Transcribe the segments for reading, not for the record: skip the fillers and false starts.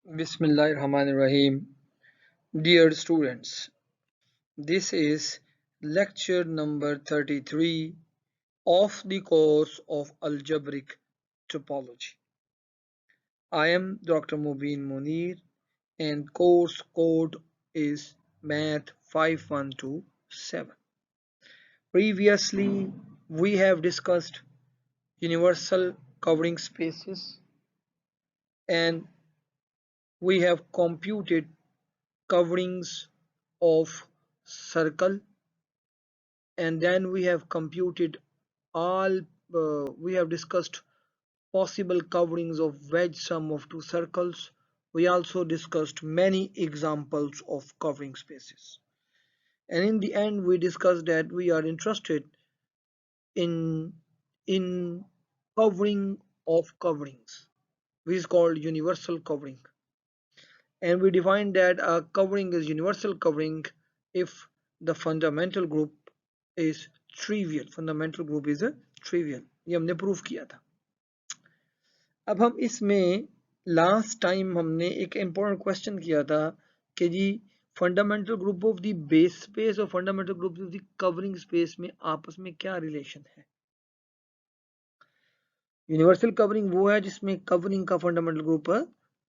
Bismillahirrahmanirrahim. Dear students, this is lecture number 33 of the course of Algebraic Topology. I am Dr. Mubin Munir and course code is Math 5127. Previously, we have discussed universal covering spaces and we have computed coverings of circle, and then we have computed all we have discussed possible coverings of wedge sum of two circles. We also discussed many examples of covering spaces, and in the end we discussed that we are interested in in covering of coverings, which is called universal covering, and we defined that a covering is universal covering if the fundamental group is trivial. Fundamental group is trivial, ये हमने proof किया था. अब हम इसमें last time हमने एक important question किया था कि जी fundamental group of the base space और fundamental group of the covering space में आपस में क्या रिलेशन है. यूनिवर्सल कवरिंग वो है जिसमें कवरिंग का फंडामेंटल ग्रुप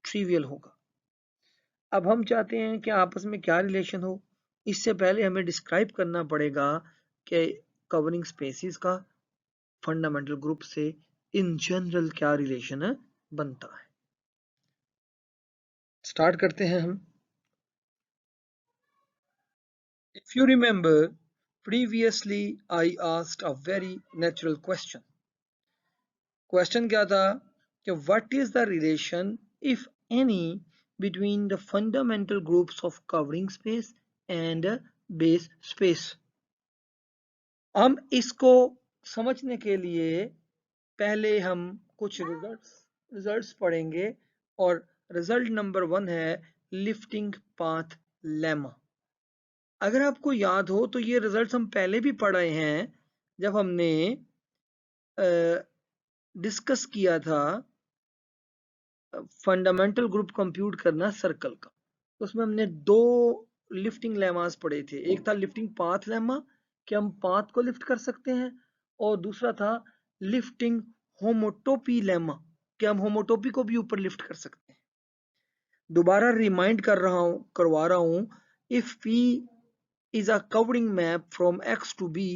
ट्रिवियल होगा. अब हम चाहते हैं कि आपस में क्या रिलेशन हो. इससे पहले हमें डिस्क्राइब करना पड़ेगा कि कवरिंग स्पेसिस का फंडामेंटल ग्रुप से इन जनरल क्या रिलेशन बनता है. स्टार्ट करते हैं हम. If you remember, previously I asked a very natural question. Question क्या था कि what is the relation if any between the fundamental groups of covering space and base space. हम इसको समझने के लिए पहले हम कुछ रिजल्ट्स पढ़ेंगे और रिजल्ट नंबर 1 है लिफ्टिंग पाथ लेमा. अगर आपको याद हो तो ये रिजल्ट्स हम पहले भी पढ़े हैं जब हमने डिस्कस किया था फंडामेंटल ग्रुप कंप्यूट करना सर्कल का. तो उसमें हमने दो लिफ्टिंग लेमास पढ़े थे. एक था लिफ्टिंग पाथ लेमा कि हम पाथ को लिफ्ट कर सकते हैं, और दूसरा था लिफ्टिंग होमोटोपी लेमा कि हम होमोटोपी को भी ऊपर लिफ्ट कर सकते हैं. दोबारा रिमाइंड करवा रहा हूं. If P is a covering map from X to B,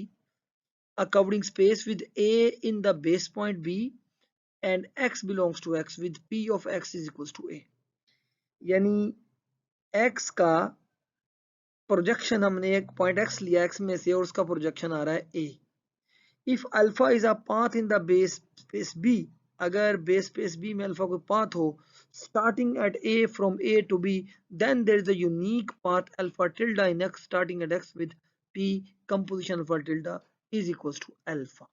a covering space with A in the base point B and X belongs to X with P of X is equals to A. यानी X का projection हमने एक point X लिया X में से और उसका projection आ रहा है A. If alpha is a path in the base space B, अगर बेस स्पेस B में अल्फा कोई पाथ हो starting at A from A to B, then there is a unique path alpha tilde in X starting at X with P composition alpha tilde is equals to alpha.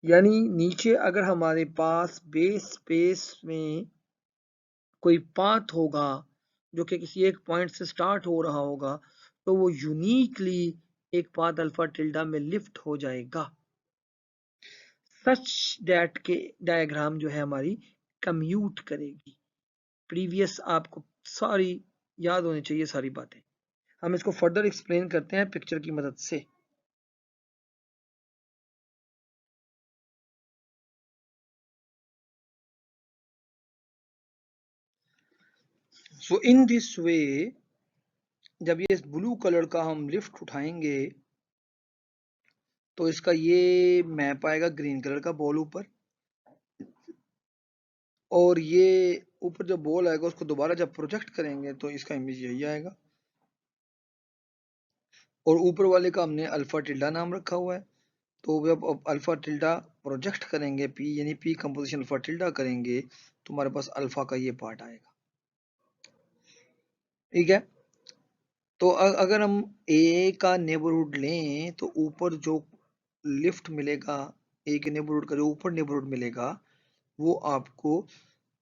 यानी नीचे अगर हमारे पास base space में कोई path होगा जो कि किसी एक पॉइंट से स्टार्ट हो रहा होगा तो वो यूनिकली एक पाथ अल्फा टिल्डा में लिफ्ट हो जाएगा, सच दैट के डायग्राम जो है हमारी कम्यूट करेगी. प्रीवियस आपको सारी याद होनी चाहिए सारी बातें. हम इसको फर्दर एक्सप्लेन करते हैं पिक्चर की मदद से. सो इन दिस वे जब ये ब्लू कलर का हम लिफ्ट उठाएंगे तो इसका ये मैप आएगा ग्रीन कलर का बॉल ऊपर, और ये ऊपर जो बॉल आएगा उसको दोबारा जब प्रोजेक्ट करेंगे तो इसका इमेज यही आएगा, और ऊपर वाले का हमने अल्फा टिल्डा नाम रखा हुआ है. तो जब अल्फा टिल्डा प्रोजेक्ट करेंगे पी यानी पी कंपोजिशन अल्फा टिल्डा करेंगे तो हमारे पास अल्फा का ये पार्ट आएगा. ठीक है. तो अगर हम ए का नेबरहुड लें तो ऊपर जो लिफ्ट मिलेगा, ए के नेबरहुड का जो ऊपर नेबरहुड मिलेगा वो आपको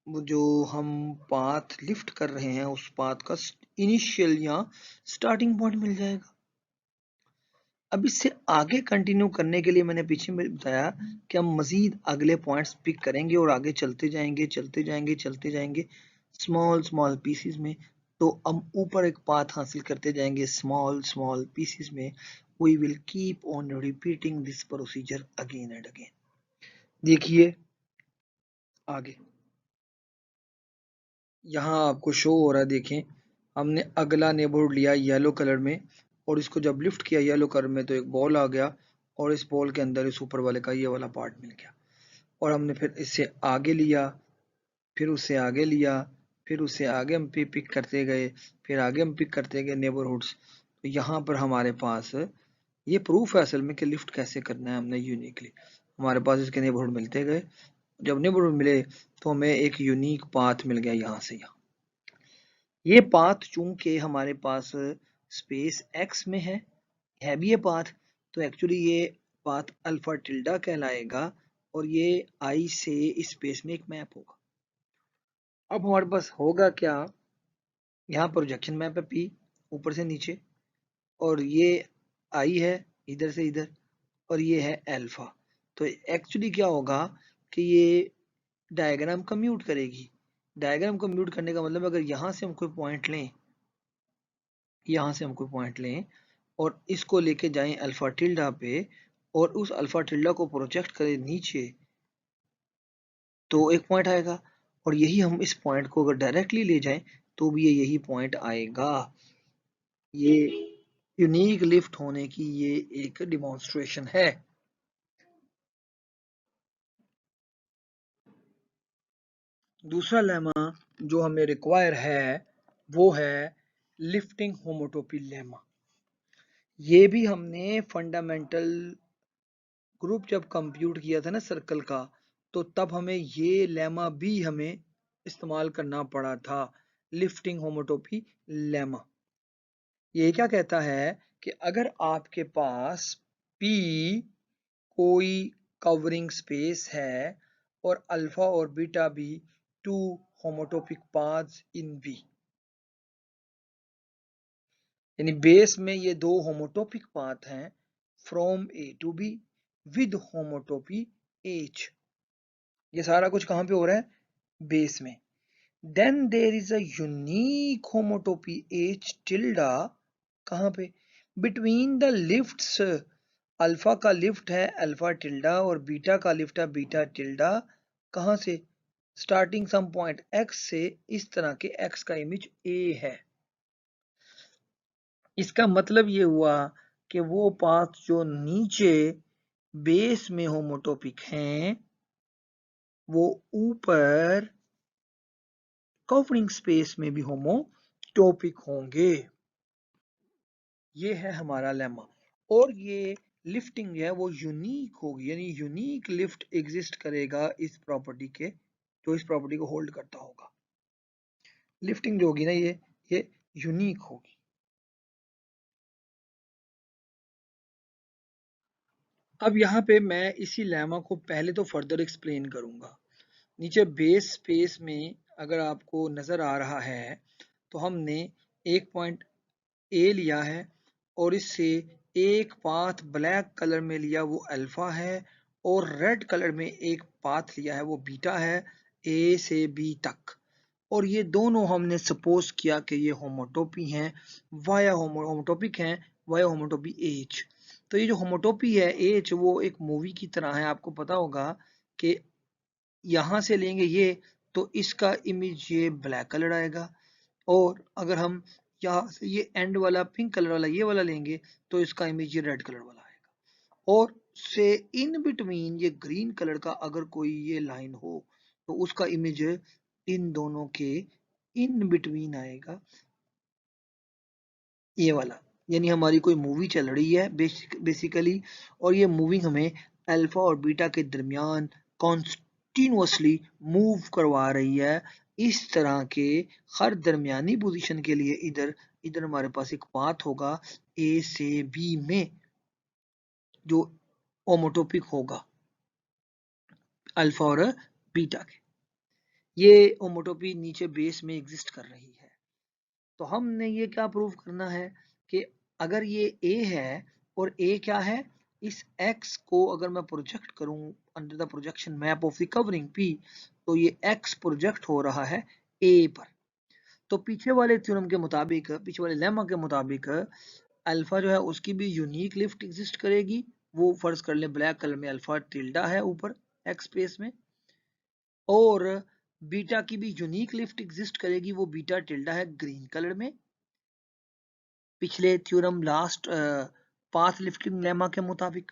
जो हम पाथ लिफ्ट कर रहे हैं उस पाथ का इनिशियल या स्टार्टिंग पॉइंट मिल जाएगा. अब इससे आगे कंटिन्यू करने के लिए मैंने पीछे में बताया कि हम मजीद अगले पॉइंट्स पिक करेंगे और आगे चलते जाएंगे चलते जाएंगे चलते जाएंगे स्मॉल स्मॉल पीसीज में। तो हम ऊपर एक पाथ हासिल करते जाएंगे स्मॉल स्मॉल पीसीज में। We will keep on repeating this procedure again and again. देखिए आगे यहाँ आपको शो हो रहा है, देखें हमने अगला नेबरहुड लिया येलो कलर में और इसको जब लिफ्ट किया येलो कलर में तो एक बॉल आ गया और इस बॉल के अंदर इस ऊपर वाले का ये वाला पार्ट मिल गया। और हमने फिर इससे आगे लिया, फिर उससे आगे लिया, फिर उससे आगे हम पिक करते गए, फिर आगे हम पिक करते गए नेबरहुड्स। तो यहाँ पर हमारे पास ये प्रूफ है असल में कि लिफ्ट कैसे करना है हमने यूनिकली। हमारे पास इसके नेबरहुड मिलते गए, जब नेबरहुड मिले तो हमें एक यूनिक पाथ मिल गया यहाँ से यहाँ। ये पाथ चूंकि हमारे पास स्पेस x में है भी ये पाथ, तो एक्चुअली ये पाथ अल्फा टिल्डा कहलाएगा और ये i से इस स्पेस में एक मैप होगा। अब हमारे पास होगा क्या, यहाँ प्रोजेक्शन मैप है p ऊपर से नीचे और ये i है इधर से इधर और ये है अल्फा। तो एक्चुअली क्या होगा कि ये डायग्राम कम्यूट करेगी। डायग्राम कम्यूट करने का मतलब अगर यहाँ से हम कोई पॉइंट लें, यहाँ से हम कोई पॉइंट लें और इसको लेके जाएं अल्फा टिल्डा पे और उस अल्फा टिल्डा को प्रोजेक्ट करें नीचे तो एक पॉइंट आएगा और यही हम इस पॉइंट को अगर डायरेक्टली ले जाएं तो भी ये यही पॉइंट आएगा। ये यूनिक लिफ्ट होने की ये एक डिमॉन्स्ट्रेशन है। दूसरा लेमा जो हमें रिक्वायर है वो है लिफ्टिंग होमोटोपी लेमा। ये भी हमने फंडामेंटल ग्रुप जब कंप्यूट किया था ना सर्कल का, तो तब हमें ये लेमा भी हमें इस्तेमाल करना पड़ा था, लिफ्टिंग होमोटोपी लेमा। ये क्या कहता है कि अगर आपके पास P कोई कवरिंग स्पेस है और अल्फा और बीटा भी two homotopic paths in V, यानी बेस में ये दो होमोटोपिक पाथ हैं from A to B with homotopy H। ये सारा कुछ कहां पे हो रहा है, बेस में। Then there is a unique homotopy H tilde, कहां पे, बिटवीन द लिफ्ट्स। अल्फा का लिफ्ट है अल्फा टिल्डा और बीटा का लिफ्ट है बीटा टिल्डा। कहां से, स्टार्टिंग सम पॉइंट x से। इस तरह के x का इमेज A है। इसका मतलब ये हुआ कि वो पाथ जो नीचे बेस में होमोटोपिक हैं वो ऊपर कवरिंग स्पेस में भी होमोटोपिक होंगे। ये है हमारा लेमा। और ये लिफ्टिंग है वो यूनिक होगी, यानी यूनिक लिफ्ट एग्जिस्ट करेगा इस प्रॉपर्टी के, जो इस प्रॉपर्टी को होल्ड करता होगा। लिफ्टिंग जो होगी ना ये यूनिक होगी। अब यहाँ पे मैं इसी लेमा को पहले तो फर्दर एक्सप्लेन करूंगा। नीचे बेस स्पेस में अगर आपको नजर आ रहा है तो हमने एक पॉइंट ए लिया है और इससे एक पाथ ब्लैक कलर में लिया वो अल्फा है और रेड कलर में एक पाथ लिया है वो बीटा है ए से बी तक। और ये दोनों हमने सपोज किया कि ये होमोटोपी हैं वाया होमोटोपिक हैं वाया होमोटोपी एच। तो ये जो होमोटोपी है एच वो एक मूवी की तरह है। आपको पता होगा कि यहाँ से लेंगे ये तो इसका इमेज ये ब्लैक कलर आएगा और अगर हम यहाँ से ये एंड वाला पिंक कलर वाला ये वाला लेंगे तो इसका इमेज ये रेड कलर वाला आएगा। और से इन बिटवीन ये ग्रीन कलर का अगर कोई ये लाइन हो तो उसका इमेज इन दोनों के इन बिटवीन आएगा ये वाला। यानी हमारी कोई मूवी चल रही है बेसिकली और ये मूवी हमें अल्फा और बीटा के दरमियान कॉन्टिन्यूसली मूव करवा रही है। इस तरह के हर दरमियानी पोजीशन के लिए इधर इधर हमारे पास एक पाथ होगा ए से बी में जो होमोटोपिक होगा अल्फा और बीटा के। ये होमोटोपी नीचे बेस में एग्जिस्ट कर रही है। तो हमने ये क्या प्रूव करना है कि अगर ये ए है और ए क्या है, इस x को अगर मैं प्रोजेक्ट करूं under the projection map of the covering P, तो ये x प्रोजेक्ट हो रहा है A पर। तो पीछे वाले थ्योरम के मुताबिक, पीछे वाले लेमा के मुताबिक, अल्फा जो है उसकी भी यूनिक लिफ्ट एग्जिस्ट करेगी। वो फर्ज कर ले ब्लैक कलर में अल्फा टिल्डा है ऊपर एक्स स्पेस में, और बीटा की भी यूनिक लिफ्ट एग्जिस्ट करेगी, वो बीटा टिल्डा है ग्रीन कलर में। पिछले theorem last path lifting lemma के मुताबिक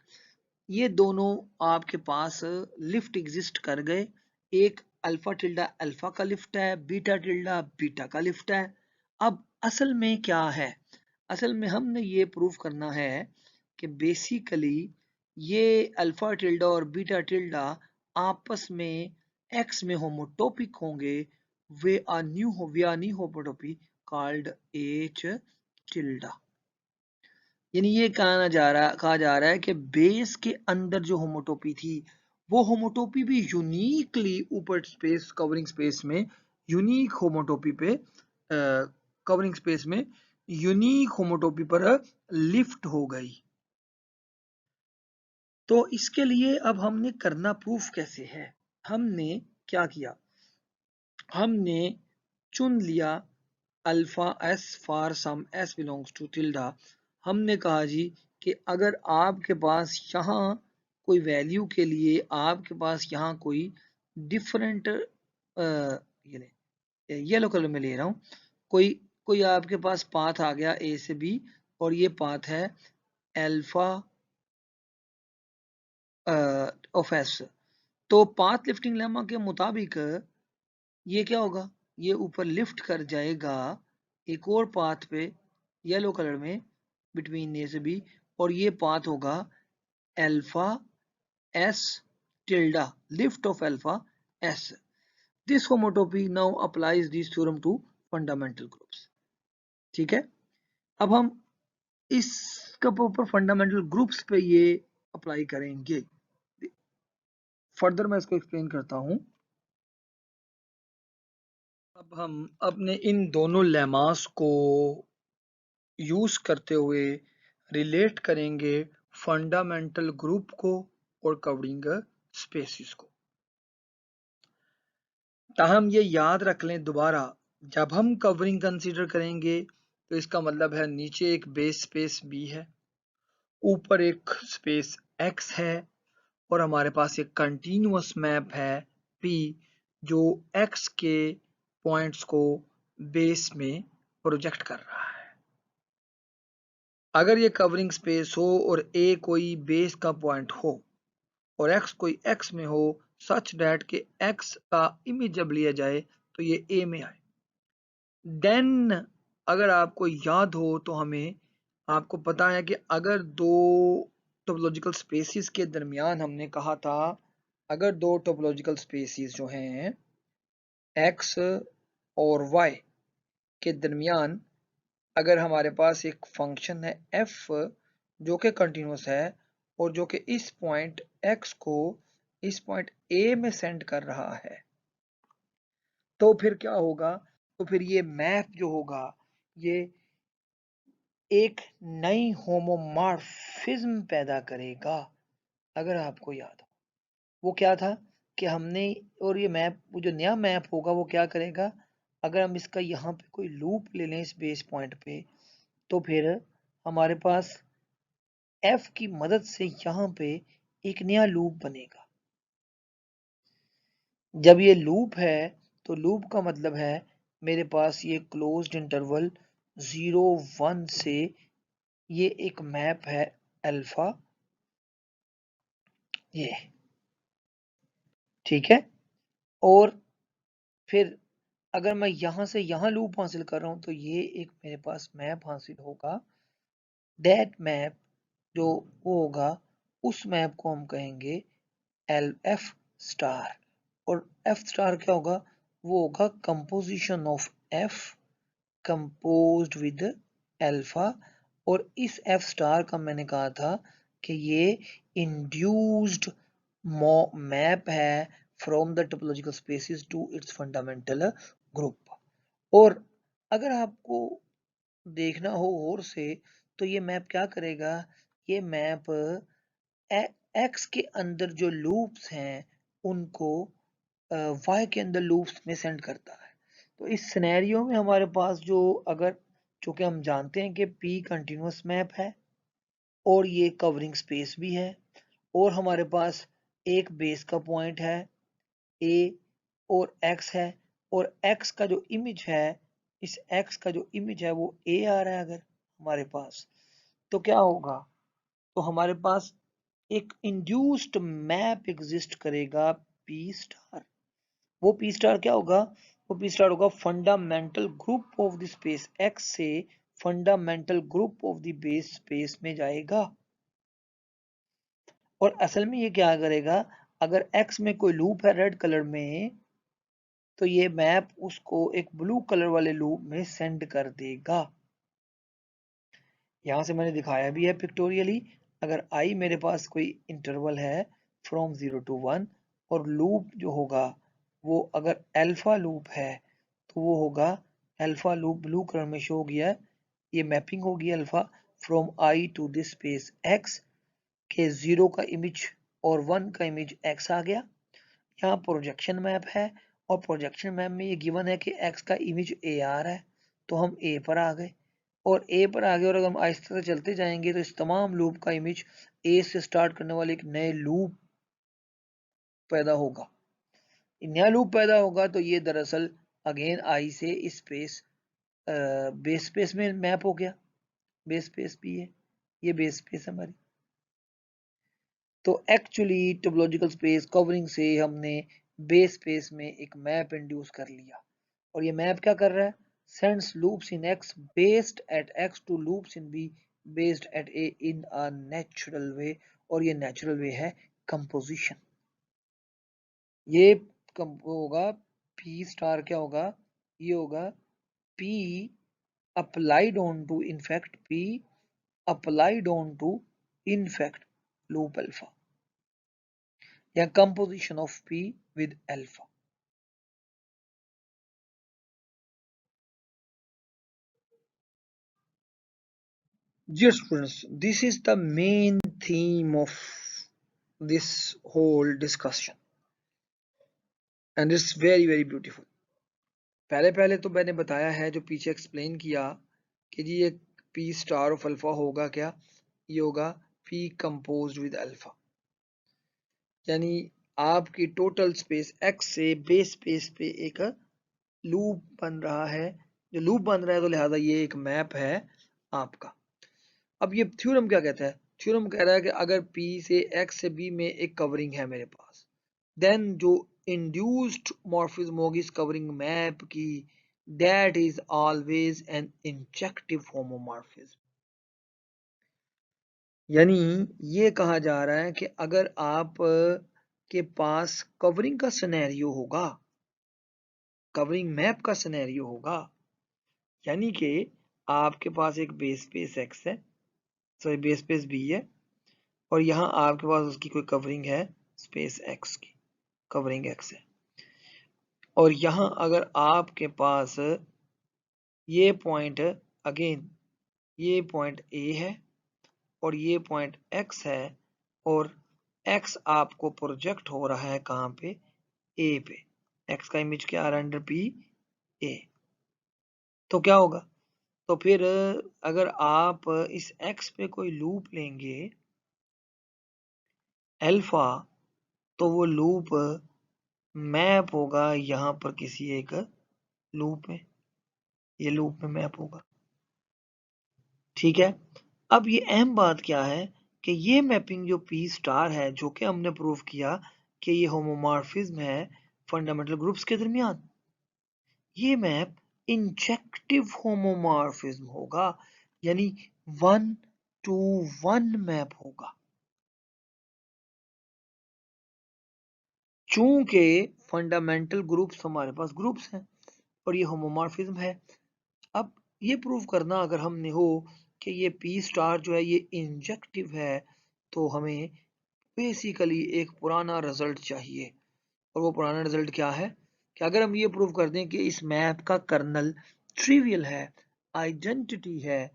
ये दोनों आपके पास लिफ्ट एग्जिस्ट कर गए। एक अल्फा टिल्डा अल्फा का लिफ्ट है, बीटा टिल्डा बीटा का लिफ्ट है। अब असल में क्या है, असल में हमने ये प्रूव करना है कि बेसिकली ये अल्फा टिल्डा और बीटा टिल्डा आपस में एक्स में होमोटोपिक होंगे। We are new homotopy called H tilde. यानी ये कहा जा रहा है कि बेस के अंदर जो होमोटोपी थी, वो होमोटोपी भी यूनिकली ऊपर स्पेस कवरिंग स्पेस में यूनिक होमोटोपी पे कवरिंग स्पेस में यूनिक होमोटोपी पर लिफ्ट हो गई। तो इसके लिए अब हमने करना प्रूफ कैसे है, हमने क्या किया, हमने चुन लिया alpha s for some s belongs to tilde. हमने कहा जी कि अगर आपके पास यहाँ कोई वैल्यू के लिए आपके पास यहाँ कोई डिफरेंट येलो कलर में ले रहा हूँ, कोई कोई आपके पास पाथ आ गया ए से बी, और ये पाथ है अल्फा ऑफ एस। तो पाथ लिफ्टिंग लेमा के मुताबिक ये क्या होगा, ये ऊपर लिफ्ट कर जाएगा एक और पाथ पे येलो कलर में बिटवीन ए से बी, और ये पाथ होगा alpha S tilde, lift of alpha S. This homotopy now applies this theorem to fundamental groups. ठीक है, अब हम इसके ऊपर फंडामेंटल ग्रुप्स पे ये अप्लाई करेंगे। फर्दर मैं इसको एक्सप्लेन करता हूं। अब हम अपने इन दोनों लेमास को यूज करते हुए रिलेट करेंगे फंडामेंटल ग्रुप को और कवरिंग स्पेसिस को। ताहम ये याद रख लें दोबारा, जब हम कवरिंग कंसीडर करेंगे तो इसका मतलब है नीचे एक बेस स्पेस बी है, ऊपर एक स्पेस एक्स है, और हमारे पास एक कंटिन्यूअस मैप है पी जो एक्स के पॉइंट्स को बेस में प्रोजेक्ट कर रहा है। अगर ये कवरिंग स्पेस हो और ए कोई बेस का पॉइंट हो और एक्स कोई एक्स में हो, सच दैट के एक्स का इमेज जब लिया जाए तो ये ए में आए, देन अगर आपको याद हो तो हमें आपको पता है कि अगर दो टोपोलॉजिकल स्पेसिस के दरमियान हमने कहा था, अगर दो टोपोलॉजिकल स्पेसिस जो हैं एक्स और वाई के दरमियान अगर हमारे पास एक फंक्शन है एफ जो कि कंटिन्यूस है और जो कि इस पॉइंट एक्स को इस पॉइंट ए में सेंड कर रहा है, तो फिर क्या होगा, तो फिर ये मैप जो होगा ये एक नई होमोमॉर्फिज्म पैदा करेगा। अगर आपको याद हो वो क्या था कि हमने, और ये मैप वो जो नया मैप होगा वो क्या करेगा, अगर हम इसका यहाँ पे कोई लूप ले लें इस बेस पॉइंट पे, तो फिर हमारे पास एफ की मदद से यहाँ पे एक नया लूप बनेगा। जब ये लूप है तो लूप का मतलब है मेरे पास ये क्लोज्ड इंटरवल 0 1 से ये एक मैप है अल्फा, ये ठीक है। और फिर अगर मैं यहां से यहां लूप हासिल कर रहा हूं तो ये एक मेरे पास मैप हासिल होगा। दैट मैप जो वो होगा उस मैप को हम कहेंगे एल एफ स्टार, और एफ स्टार क्या होगा, वो होगा composition of F composed with alpha. और इस एफ स्टार का मैंने कहा था कि ये इंड्यूस्ड मैप है from the topological spaces to its fundamental group. और अगर आपको देखना हो और से, तो ये मैप क्या करेगा, ये मैप एक्स के अंदर जो लूप्स हैं उनको वाई के अंदर लूप्स में सेंड करता है। तो इस सिनेरियो में हमारे पास जो अगर चूंकि हम जानते हैं कि पी कंटिन्यूस मैप है और ये कवरिंग स्पेस भी है और हमारे पास एक बेस का पॉइंट है ए और एक्स है और एक्स का जो इमेज है इस एक्स का जो इमेज है वो ए आ रहा है अगर हमारे पास, तो क्या होगा? तो हमारे पास एक इंड्यूस्ड मैप एग्जिस्ट करेगा पी स्टार। वो पी स्टार क्या होगा? वो पी स्टार होगा fundamental group of the space X से fundamental group of the base space में जाएगा। और असल में ये क्या करेगा, अगर एक्स में कोई लूप है रेड कलर में तो ये मैप उसको एक ब्लू कलर वाले लूप में सेंड कर देगा। यहां से मैंने दिखाया भी है पिक्टोरियली। अगर आई मेरे पास कोई इंटरवल है फ्रॉम 0 to 1 और लूप जो होगा वो अगर अल्फा लूप है तो वो होगा अल्फा लूप ब्लू कलर में शो हो गया। ये मैपिंग होगी alpha from I to this space x के 0 का इमेज और 1 का इमेज एक्स आ गया। यहाँ प्रोजेक्शन मैप है और प्रोजेक्शन मैप में ये गिवन है कि एक्स का इमेज ए आ रहा है तो हम ए पर आ गए और ए पर आ गए और अगर हम आहिस्ते से चलते जाएंगे तो इस तमाम लूप का इमेज ए से स्टार्ट करने वाले एक नए लूप पैदा होगा। नया लूप पैदा होगा तो ये दरअसल अगेन आई से इस स्पेस बेस स्पेस में मैप हो गया। बेस स्पेस भी है, ये बेस स्पेस हमारी। तो एक्चुअली टोपोलॉजिकल स्पेस कवरिंग से हमने बेस स्पेस में एक मैप इंड्यूस कर लिया और ये मैप क्या कर रहा है? Sends loops in x based eight x to loops in be based eight A in a natural way. और ये नेचुरल वे है कंपोजिशन। ये होगा पी स्टार क्या होगा? ये होगा p applied on to in fact p applied on to in fact loop alpha या composition of P with alpha. Dear students, this is the main theme of this whole discussion and it's very beautiful. पहले पहले तो मैंने बताया है जो पीछे explain किया कि जी ये P स्टार ऑफ अल्फा होगा क्या? ये होगा P कंपोज्ड विद अल्फा, यानी आपकी टोटल स्पेस X से बेस स्पेस पे एक लूप बन रहा है। जो लूप बन रहा है तो लिहाजा ये एक मैप है आपका। अब ये थ्योरम क्या कहता है? थ्योरम कह रहा है कि अगर P से X से B में एक कवरिंग है मेरे पास, देन जो इंड्यूस्ड मॉर्फिज्म होगी इस कवरिंग मैप की, that is always an injective homomorphism. यानी ये कहा जा रहा है कि अगर आप के पास कवरिंग का सिनेरियो होगा, कवरिंग मैप का सिनेरियो होगा, यानी कि आपके पास एक बेस स्पेस X है, सॉरी बेस स्पेस B है और यहाँ आपके पास उसकी कोई कवरिंग है स्पेस X की, कवरिंग X है। और यहाँ अगर आपके पास ये पॉइंट अगेन ये पॉइंट A है और ये पॉइंट X है और X आपको प्रोजेक्ट हो रहा है कहाँ पे? A पे। X का इमेज क्या आ रहा है अंडर P A। तो क्या होगा? तो फिर अगर आप इस X पे कोई लूप लेंगे अल्फा तो वो लूप मैप होगा यहाँ पर किसी एक लूप में, ये लूप में मैप होगा। ठीक है, अब ये अहम बात क्या है कि ये मैपिंग जो P स्टार है जो कि हमने प्रूव किया कि ये होमोमॉर्फिज्म है फंडामेंटल ग्रुप्स के दरमियान, ये मैप इंजेक्टिव होमोमॉर्फिज्म होगा, यानी 1 to 1 मैप होगा। चूंकि फंडामेंटल ग्रुप्स हमारे पास ग्रुप्स हैं और ये होमोमॉर्फिज्म है। अब ये प्रूव करना अगर हमने हो कि ये P स्टार जो है ये इंजेक्टिव है तो हमें बेसिकली एक पुराना रिजल्ट चाहिए और वो पुराना रिजल्ट क्या है कि अगर हम ये प्रूव कर दें कि इस मैप का कर्नल ट्रिवियल है, आइडेंटिटी है,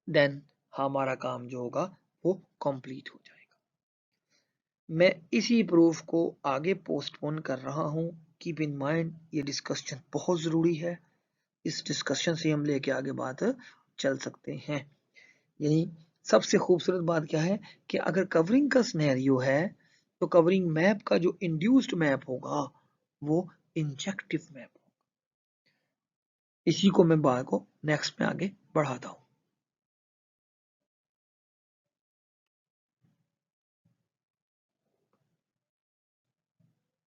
देन हमारा काम जो होगा वो कंप्लीट हो जाएगा। मैं इसी प्रूफ को आगे पोस्टपोन कर रहा हूँ। कीप इन माइंड ये डिस्कशन बहुत ज़रूरी है, इस डिस्कशन से हम लेके आगे बात चल सकते हैं। यही सबसे खूबसूरत बात क्या है कि अगर कवरिंग का सिनेरियो है तो कवरिंग मैप का जो इंड्यूस्ड मैप होगा वो इंजेक्टिव मैप होगा। इसी को मैं बात को नेक्स्ट में आगे बढ़ाता हूँ।